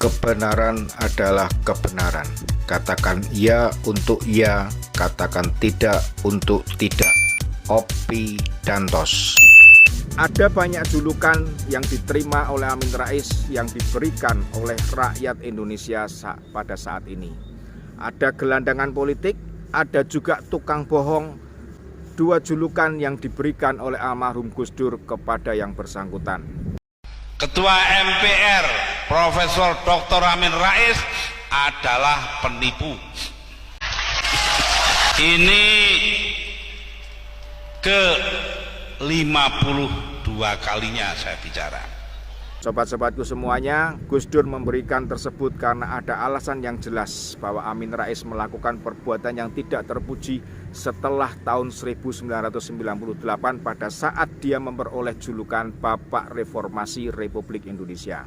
Kebenaran adalah kebenaran. Katakan iya untuk iya, katakan tidak untuk tidak. Opi Dantos. Ada banyak julukan yang diterima oleh Amin Rais yang diberikan oleh rakyat Indonesia pada saat ini. Ada gelandangan politik, ada juga tukang bohong. Dua julukan yang diberikan oleh almarhum Gus Dur kepada yang bersangkutan. Ketua MPR Profesor Dr. Amin Rais adalah penipu. Ini ke-52 kalinya saya bicara. Sobat-sobatku semuanya, Gus Dur memberikan tersebut karena ada alasan yang jelas bahwa Amin Rais melakukan perbuatan yang tidak terpuji setelah tahun 1998 pada saat dia memperoleh julukan Bapak Reformasi Republik Indonesia.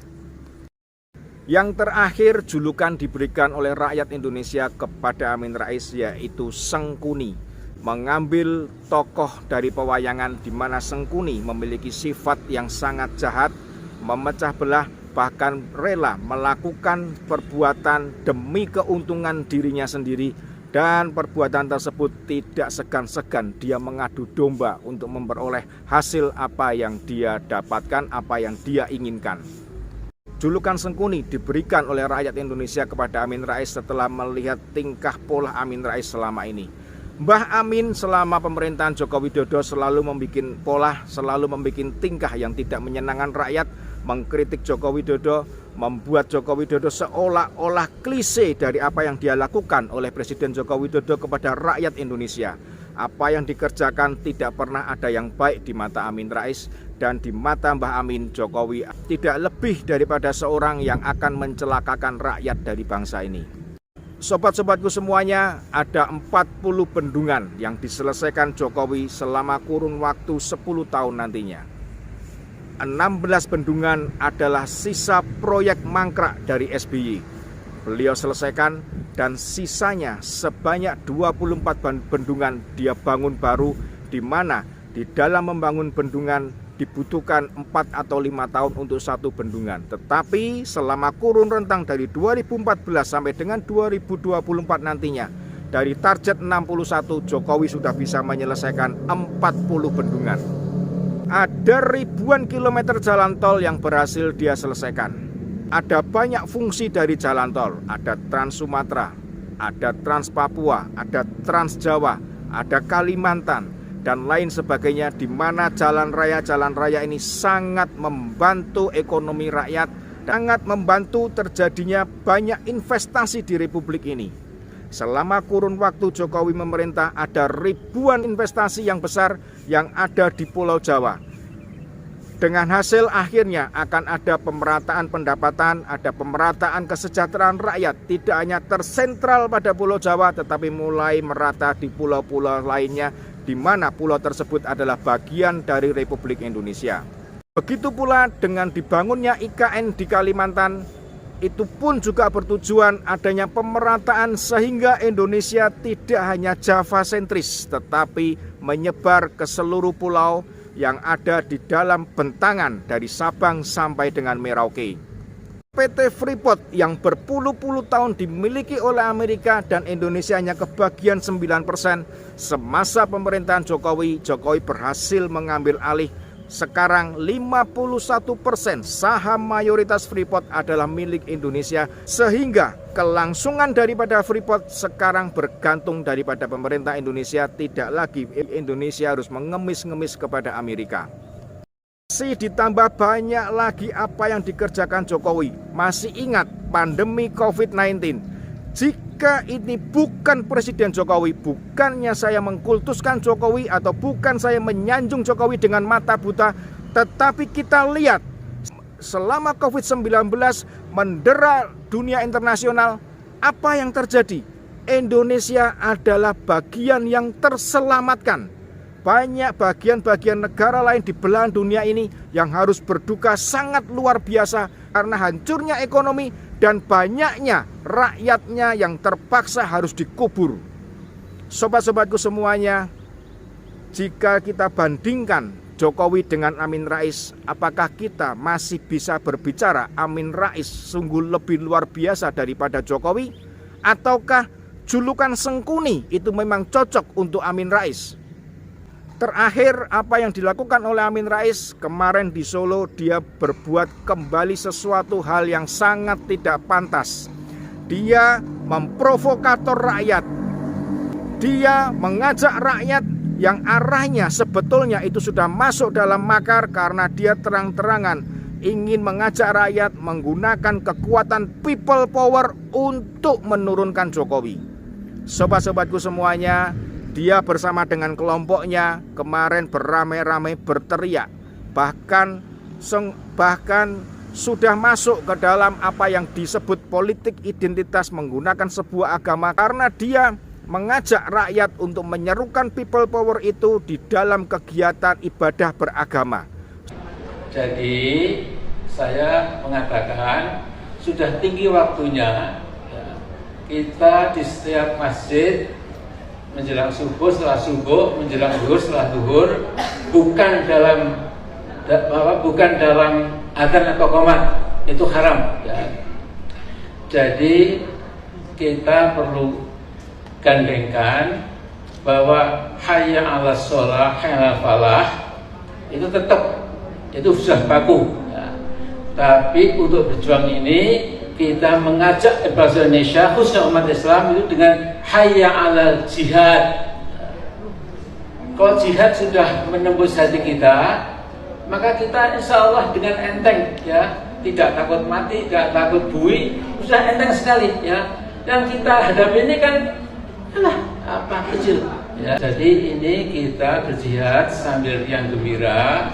Yang terakhir julukan diberikan oleh rakyat Indonesia kepada Amin Rais yaitu Sengkuni, mengambil tokoh dari pewayangan di mana Sengkuni memiliki sifat yang sangat jahat, memecah belah, bahkan rela melakukan perbuatan demi keuntungan dirinya sendiri, dan perbuatan tersebut tidak segan-segan dia mengadu domba untuk memperoleh hasil apa yang dia dapatkan, apa yang dia inginkan. Julukan Sengkuni diberikan oleh rakyat Indonesia kepada Amin Rais setelah melihat tingkah pola Amin Rais selama ini. Mbah Amin selama pemerintahan Joko Widodo selalu membuat pola, selalu membuat tingkah yang tidak menyenangkan rakyat, mengkritik Joko Widodo, membuat Joko Widodo seolah-olah klise dari apa yang dia lakukan oleh Presiden Joko Widodo kepada rakyat Indonesia. Apa yang dikerjakan tidak pernah ada yang baik di mata Amin Rais, dan di mata Mbah Amin, Jokowi tidak lebih daripada seorang yang akan mencelakakan rakyat dari bangsa ini. Sobat-sobatku semuanya, ada 40 bendungan yang diselesaikan Jokowi selama kurun waktu 10 tahun nantinya. 16 bendungan adalah sisa proyek mangkrak dari SBY. Beliau selesaikan, dan sisanya sebanyak 24 bendungan dia bangun baru, di mana di dalam membangun bendungan dibutuhkan 4 atau 5 tahun untuk satu bendungan. Tetapi selama kurun rentang dari 2014 sampai dengan 2024 nantinya, dari target 61, Jokowi sudah bisa menyelesaikan 40 bendungan. Ada ribuan kilometer jalan tol yang berhasil dia selesaikan. Ada banyak fungsi dari jalan tol. Ada Trans Sumatera, ada Trans Papua, ada Trans Jawa, ada Kalimantan, dan lain sebagainya, di mana jalan raya ini sangat membantu ekonomi rakyat, sangat membantu terjadinya banyak investasi di Republik ini. Selama kurun waktu Jokowi memerintah, ada ribuan investasi yang besar yang ada di Pulau Jawa. Dengan hasil akhirnya akan ada pemerataan pendapatan, ada pemerataan kesejahteraan rakyat, tidak hanya tersentral pada Pulau Jawa, tetapi mulai merata di pulau-pulau lainnya, di mana pulau tersebut adalah bagian dari Republik Indonesia. Begitu pula dengan dibangunnya IKN di Kalimantan, itu pun juga bertujuan adanya pemerataan sehingga Indonesia tidak hanya Java sentris, tetapi menyebar ke seluruh pulau yang ada di dalam bentangan dari Sabang sampai dengan Merauke. PT Freeport yang berpuluh-puluh tahun dimiliki oleh Amerika dan Indonesia hanya kebagian 9%. Semasa pemerintahan Jokowi berhasil mengambil alih. Sekarang 51% saham mayoritas Freeport adalah milik Indonesia, sehingga kelangsungan daripada Freeport sekarang bergantung daripada pemerintah Indonesia. Tidak lagi Indonesia harus mengemis-ngemis kepada Amerika. Masih ditambah banyak lagi apa yang dikerjakan Jokowi. Masih ingat pandemi COVID-19? Jika ini bukan Presiden Jokowi, bukannya saya mengkultuskan Jokowi atau bukan saya menyanjung Jokowi dengan mata buta, tetapi kita lihat selama COVID-19 mendera dunia internasional, apa yang terjadi? Indonesia adalah bagian yang terselamatkan. Banyak bagian-bagian negara lain di belahan dunia ini yang harus berduka sangat luar biasa karena hancurnya ekonomi dan banyaknya rakyatnya yang terpaksa harus dikubur. Sobat-sobatku semuanya, jika kita bandingkan Jokowi dengan Amin Rais, apakah kita masih bisa berbicara Amin Rais sungguh lebih luar biasa daripada Jokowi? Ataukah julukan Sengkuni itu memang cocok untuk Amin Rais? Terakhir, apa yang dilakukan oleh Amin Rais kemarin di Solo, dia berbuat kembali sesuatu hal yang sangat tidak pantas. Dia memprovokator rakyat. Dia mengajak rakyat yang arahnya sebetulnya itu sudah masuk dalam makar, karena dia terang-terangan ingin mengajak rakyat menggunakan kekuatan people power untuk menurunkan Jokowi. Sobat-sobatku semuanya, dia bersama dengan kelompoknya kemarin beramai-ramai berteriak, bahkan sudah masuk ke dalam apa yang disebut politik identitas menggunakan sebuah agama, karena dia mengajak rakyat untuk menyerukan people power itu di dalam kegiatan ibadah beragama. Jadi saya mengatakan sudah tinggi waktunya kita di setiap masjid menjelang subuh, setelah subuh, menjelang zuhur, setelah zuhur, bukan dalam adzan atau qomat, itu haram. Jadi kita perlu gandengkan bahwa hayya 'alas shalah, hayya 'alal falah itu tetap itu sudah baku. Tapi untuk berjuang ini kita mengajak bangsa Indonesia, khususnya umat Islam itu dengan hayya 'alal jihad. Kalau jihad sudah menembus hati kita, maka kita insya Allah dengan enteng, tidak takut mati, tidak takut bui, sudah enteng sekali, Yang kita hadapi ini kan apa kecil, Jadi ini kita berjihad sambil riang gembira.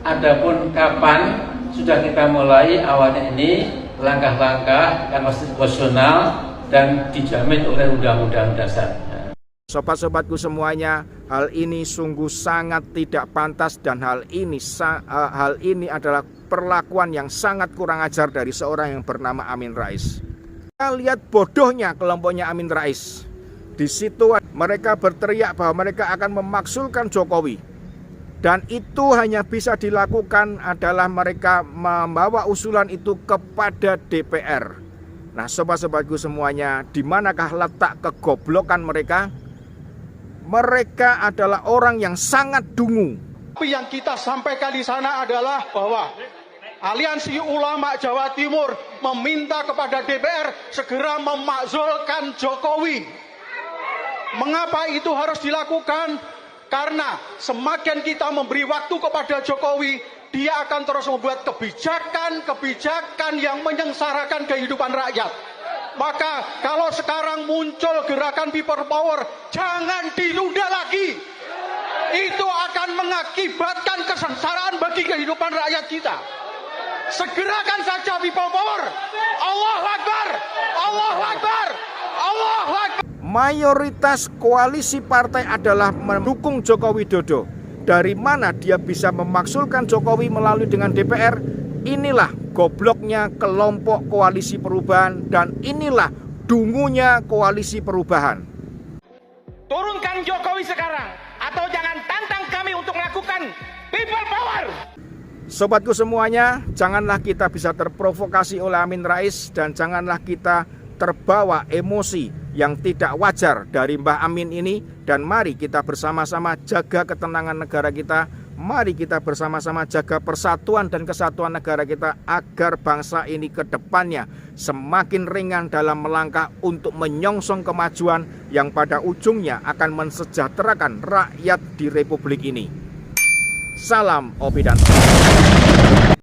Adapun kapan sudah kita mulai, awalnya ini langkah-langkah yang konstitusional dan dijamin oleh Undang-Undang Dasar. Sobat-sobatku semuanya, hal ini sungguh sangat tidak pantas, dan hal ini adalah perlakuan yang sangat kurang ajar dari seorang yang bernama Amin Rais. Kita lihat bodohnya kelompoknya Amin Rais. Di situ mereka berteriak bahwa mereka akan memakzulkan Jokowi, dan itu hanya bisa dilakukan adalah mereka membawa usulan itu kepada DPR. Nah, sobat-sobatku semuanya, di manakah letak kegoblokan mereka? Mereka adalah orang yang sangat dungu. Tapi yang kita sampaikan di sana adalah bahwa Aliansi Ulama Jawa Timur meminta kepada DPR segera memakzulkan Jokowi. Mengapa itu harus dilakukan? Karena semakin kita memberi waktu kepada Jokowi, dia akan terus membuat kebijakan yang menyengsarakan kehidupan rakyat. Maka kalau sekarang muncul gerakan people power, jangan ditunda lagi. Itu akan mengakibatkan kesengsaraan bagi kehidupan rakyat kita. Segerakan saja people power. Allahu Akbar, Allahu Akbar, Allahu Akbar. Mayoritas koalisi partai adalah mendukung Joko Widodo. Dari mana dia bisa memakzulkan Jokowi melalui dengan DPR? Inilah gobloknya kelompok koalisi perubahan, dan inilah dungunya koalisi perubahan. Turunkan Jokowi sekarang, atau jangan tantang kami untuk melakukan people power. Sobatku semuanya, janganlah kita bisa terprovokasi oleh Amin Rais, dan janganlah kita terbawa emosi yang tidak wajar dari Mbah Amin ini. Dan mari kita bersama-sama jaga ketenangan negara kita. Mari kita bersama-sama jaga persatuan dan kesatuan negara kita, agar bangsa ini ke depannya semakin ringan dalam melangkah untuk menyongsong kemajuan yang pada ujungnya akan mensejahterakan rakyat di Republik ini. Salam Opi dan